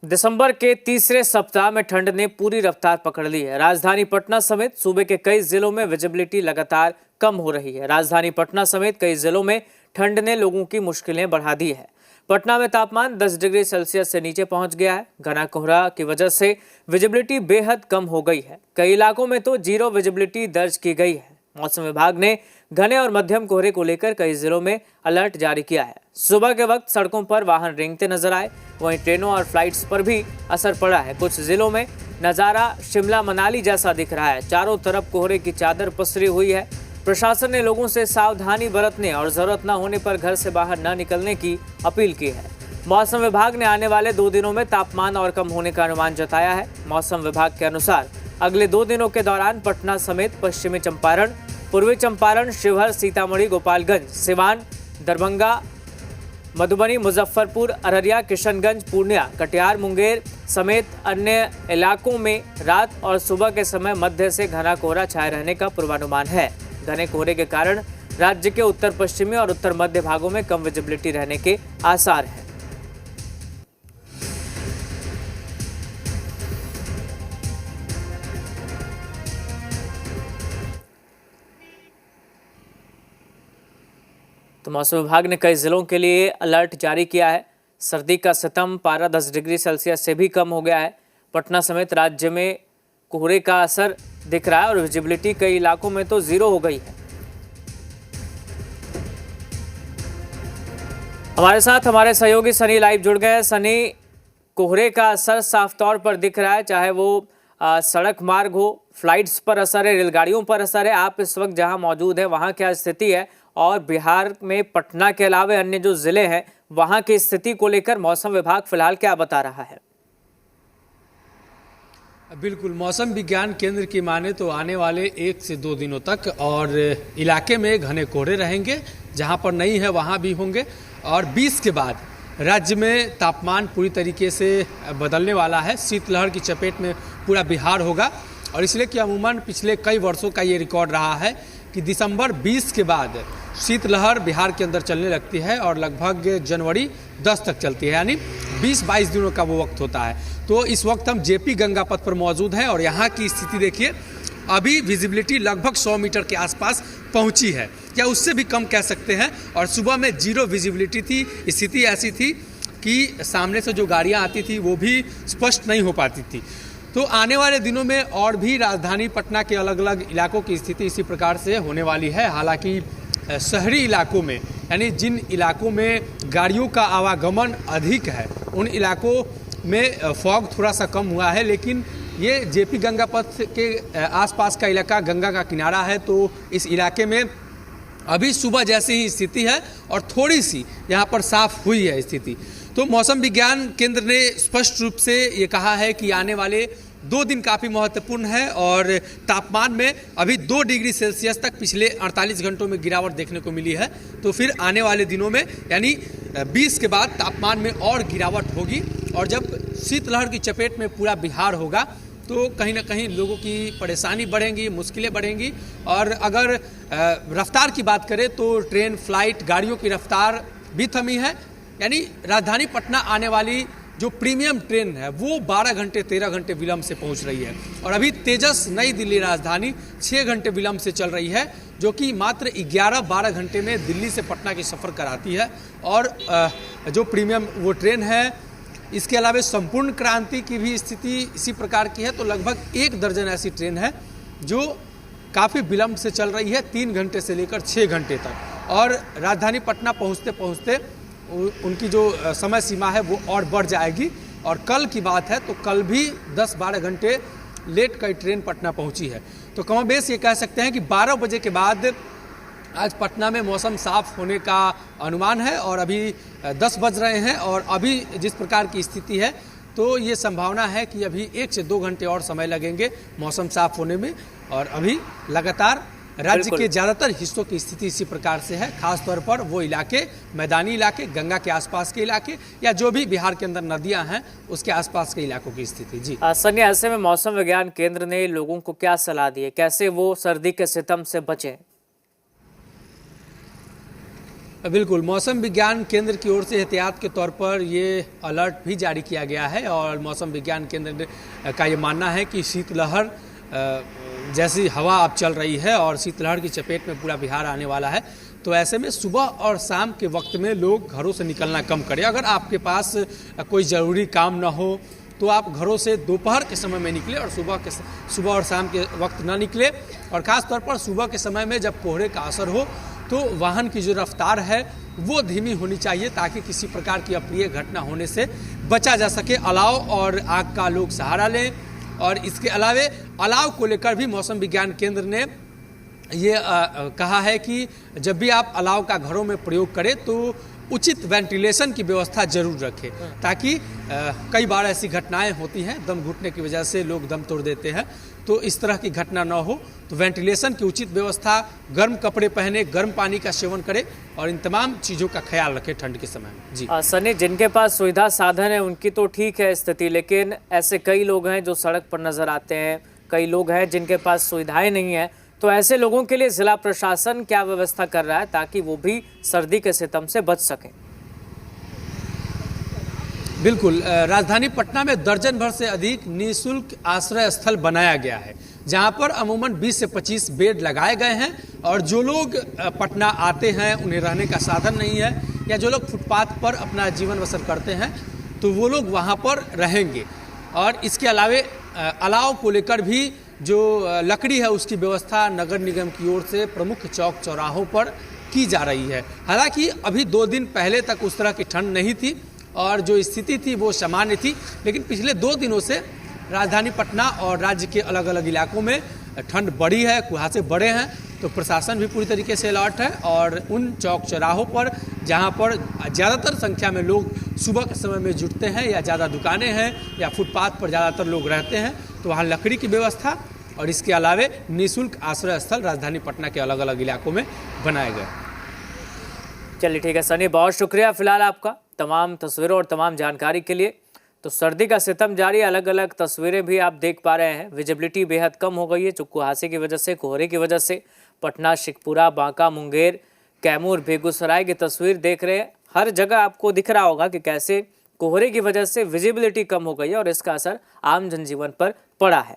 दिसंबर के तीसरे सप्ताह में ठंड ने पूरी रफ्तार पकड़ ली है। राजधानी पटना समेत सूबे के कई जिलों में विजिबिलिटी लगातार कम हो रही है। राजधानी पटना समेत कई जिलों में ठंड ने लोगों की मुश्किलें बढ़ा दी है। पटना में तापमान 10 डिग्री सेल्सियस से नीचे पहुंच गया है। घना कोहरा की वजह से विजिबिलिटी बेहद कम हो गई है। कई इलाकों में तो जीरो विजिबिलिटी दर्ज की गई है। मौसम विभाग ने घने और मध्यम कोहरे को लेकर कई जिलों में अलर्ट जारी किया है। सुबह के वक्त सड़कों पर वाहन रेंगते नजर आए, वहीं ट्रेनों और फ्लाइट्स पर भी असर पड़ा है। कुछ जिलों में नज़ारा शिमला मनाली जैसा दिख रहा है। चारों तरफ कोहरे की चादर पसरी हुई है। प्रशासन ने लोगों से सावधानी बरतने और जरूरत न होने पर घर से बाहर न निकलने की अपील की है। मौसम विभाग ने आने वाले 2 दिनों में तापमान और कम होने का अनुमान जताया है। मौसम विभाग के अनुसार अगले 2 दिनों के दौरान पटना समेत पश्चिमी चंपारण, पूर्वी चंपारण, शिवहर, सीतामढ़ी, गोपालगंज, सिवान, दरभंगा, मधुबनी, मुजफ्फरपुर, अररिया, किशनगंज, पूर्णिया, कटिहार, मुंगेर समेत अन्य इलाकों में रात और सुबह के समय मध्य से घना कोहरा छाए रहने का पूर्वानुमान है। घने कोहरे के कारण राज्य के उत्तर पश्चिमी और उत्तर मध्य भागों में कम विजिबिलिटी रहने के आसार हैं। तो मौसम विभाग ने कई जिलों के लिए अलर्ट जारी किया है। सर्दी का सितम, पारा 10 डिग्री सेल्सियस से भी कम हो गया है। पटना समेत राज्य में कोहरे का असर दिख रहा है और विजिबिलिटी कई इलाकों में तो जीरो हो गई है। हमारे साथ हमारे सहयोगी सनी लाइव जुड़ गए। सनी, कोहरे का असर साफ तौर पर दिख रहा है, चाहे वो सड़क मार्ग हो, फ्लाइट्स पर असर है, रेलगाड़ियों पर असर है। आप इस वक्त जहां मौजूद है वहां क्या स्थिति है, और बिहार में पटना के अलावा अन्य जो जिले हैं वहां की स्थिति को लेकर मौसम विभाग फिलहाल क्या बता रहा है? बिल्कुल, मौसम विज्ञान केंद्र की माने तो आने वाले 1 से 2 दिनों तक और इलाके में घने कोहरे रहेंगे, जहां पर नहीं है वहां भी होंगे। और 20 के बाद राज्य में तापमान पूरी तरीके से बदलने वाला है। शीतलहर की चपेट में पूरा बिहार होगा, और इसलिए कि अमूमन पिछले कई वर्षों का ये रिकॉर्ड रहा है कि दिसंबर 20 के बाद शीतलहर बिहार के अंदर चलने लगती है और लगभग जनवरी 10 तक चलती है, यानी 20-22 दिनों का वो वक्त होता है। तो इस वक्त हम जेपी गंगा पथ पर मौजूद हैं और यहाँ की स्थिति देखिए, अभी विजिबिलिटी लगभग 100 मीटर के आसपास पहुँची है, या उससे भी कम कह सकते हैं। और सुबह में जीरो विजिबिलिटी थी। स्थिति ऐसी थी कि सामने से जो गाड़ियाँ आती थी वो भी स्पष्ट नहीं हो पाती थी। तो आने वाले दिनों में और भी राजधानी पटना के अलग अलग इलाकों की स्थिति इसी प्रकार से होने वाली है। हालांकि शहरी इलाकों में, यानी जिन इलाकों में गाड़ियों का आवागमन अधिक है, उन इलाकों में फॉग थोड़ा सा कम हुआ है। लेकिन ये जेपी गंगा पथ के आसपास का इलाका गंगा का किनारा है, तो इस इलाके में अभी सुबह जैसी ही स्थिति है और थोड़ी सी यहाँ पर साफ हुई है स्थिति। तो मौसम विज्ञान केंद्र ने स्पष्ट रूप से ये कहा है कि आने वाले 2 दिन काफ़ी महत्वपूर्ण है और तापमान में अभी 2 डिग्री सेल्सियस तक पिछले 48 घंटों में गिरावट देखने को मिली है। तो फिर आने वाले दिनों में, यानी 20 के बाद तापमान में और गिरावट होगी, और जब शीतलहर की चपेट में पूरा बिहार होगा तो कहीं ना कहीं लोगों की परेशानी बढ़ेंगी, मुश्किलें बढ़ेंगी। और अगर रफ्तार की बात करें तो ट्रेन, फ्लाइट, गाड़ियों की रफ्तार भी थमी है। यानी राजधानी पटना आने वाली जो प्रीमियम ट्रेन है वो 12 घंटे 13 घंटे विलम्ब से पहुंच रही है, और अभी तेजस नई दिल्ली राजधानी 6 घंटे विलम्ब से चल रही है, जो कि मात्र 11-12 घंटे में दिल्ली से पटना की सफ़र कराती है। और जो प्रीमियम वो ट्रेन है, इसके अलावा संपूर्ण क्रांति की भी स्थिति इसी प्रकार की है। तो लगभग 1 दर्जन ऐसी ट्रेन है जो काफ़ी विलम्ब से चल रही है, 3 घंटे से लेकर 6 घंटे तक। और राजधानी पटना पहुँचते पहुँचते उनकी जो समय सीमा है वो और बढ़ जाएगी। और कल की बात है तो कल भी 10-12 घंटे लेट कई ट्रेन पटना पहुंची है। तो कमोबेश ये कह सकते हैं कि 12 बजे के बाद आज पटना में मौसम साफ होने का अनुमान है, और अभी 10 बज रहे हैं और अभी जिस प्रकार की स्थिति है तो ये संभावना है कि अभी 1 से 2 घंटे और समय लगेंगे मौसम साफ होने में। और अभी लगातार राज्य के ज़्यादातर हिस्सों की स्थिति इसी प्रकार से है, खासतौर पर वो इलाके, मैदानी इलाके, गंगा के आसपास के इलाके, या जो भी बिहार के अंदर नदियां हैं उसके आसपास के इलाकों की स्थिति। जी सनी, ऐसे में मौसम विज्ञान केंद्र ने लोगों को क्या सलाह दी है, कैसे वो सर्दी के सितम से बचें? बिल्कुल, मौसम विज्ञान केंद्र की ओर से एहतियात के तौर पर ये अलर्ट भी जारी किया गया है और मौसम विज्ञान केंद्र का ये मानना है कि शीतलहर जैसी हवा अब चल रही है और शीतलहर की चपेट में पूरा बिहार आने वाला है। तो ऐसे में सुबह और शाम के वक्त में लोग घरों से निकलना कम करें। अगर आपके पास कोई ज़रूरी काम ना हो तो आप घरों से दोपहर के समय में निकले और सुबह और शाम के वक्त ना निकले। और ख़ास तौर पर सुबह के समय में जब कोहरे का असर हो तो वाहन की जो रफ्तार है वो धीमी होनी चाहिए ताकि किसी प्रकार की अप्रिय घटना होने से बचा जा सके। अलाव और आग का लोग सहारा लें। और इसके अलावे अलाव को लेकर भी मौसम विज्ञान केंद्र ने ये कहा है कि जब भी आप अलाव का घरों में प्रयोग करें तो उचित वेंटिलेशन की व्यवस्था जरूर रखें ताकि कई बार ऐसी घटनाएं होती हैं, दम घुटने की वजह से लोग दम तोड़ देते हैं। तो इस तरह की घटना न हो तो वेंटिलेशन की उचित व्यवस्था, गर्म कपड़े पहने, गर्म पानी का सेवन करें और इन तमाम चीज़ों का ख्याल रखें ठंड के समय में। जी सनी, जिनके पास सुविधा साधन है उनकी तो ठीक है स्थिति, लेकिन ऐसे कई लोग हैं जो सड़क पर नजर आते हैं, कई लोग हैं जिनके पास सुविधाएं नहीं है। तो ऐसे लोगों के लिए जिला प्रशासन क्या व्यवस्था कर रहा है ताकि वो भी सर्दी के सितम से बच सकें? बिल्कुल, राजधानी पटना में दर्जन भर से अधिक निःशुल्क आश्रय स्थल बनाया गया है जहां पर अमूमन 20 से 25 बेड लगाए गए हैं। और जो लोग पटना आते हैं, उन्हें रहने का साधन नहीं है या जो लोग फुटपाथ पर अपना जीवन बसर करते हैं तो वो लोग वहां पर रहेंगे। और इसके अलावे अलाव को लेकर भी जो लकड़ी है उसकी व्यवस्था नगर निगम की ओर से प्रमुख चौक चौराहों पर की जा रही है। हालांकि अभी 2 दिन पहले तक उस तरह की ठंड नहीं थी और जो स्थिति थी वो सामान्य थी, लेकिन पिछले 2 दिनों से राजधानी पटना और राज्य के अलग अलग इलाकों में ठंड बढ़ी है, कुहासे बढ़े हैं। तो प्रशासन भी पूरी तरीके से अलर्ट है और उन चौक चौराहों पर जहां पर ज़्यादातर संख्या में लोग सुबह के समय में जुटते हैं या ज़्यादा दुकानें हैं या फुटपाथ पर ज़्यादातर लोग रहते हैं तो वहाँ लकड़ी की व्यवस्था और इसके अलावे निःशुल्क आश्रय स्थल राजधानी पटना के अलग अलग इलाकों में बनाए गए। चलिए ठीक है सनी, बहुत शुक्रिया फिलहाल आपका तमाम तस्वीरों और तमाम जानकारी के लिए। तो सर्दी का सितम जारी, अलग अलग तस्वीरें भी आप देख पा रहे हैं। विजिबिलिटी बेहद कम हो गई है कुहासे की वजह से, कोहरे की वजह से। पटना, शेखपुरा, बांका, मुंगेर, कैमूर, बेगूसराय की तस्वीर देख रहे हैं। हर जगह आपको दिख रहा होगा कि कैसे कोहरे की वजह से विजिबिलिटी कम हो गई है और इसका असर आम जनजीवन पर पड़ा है।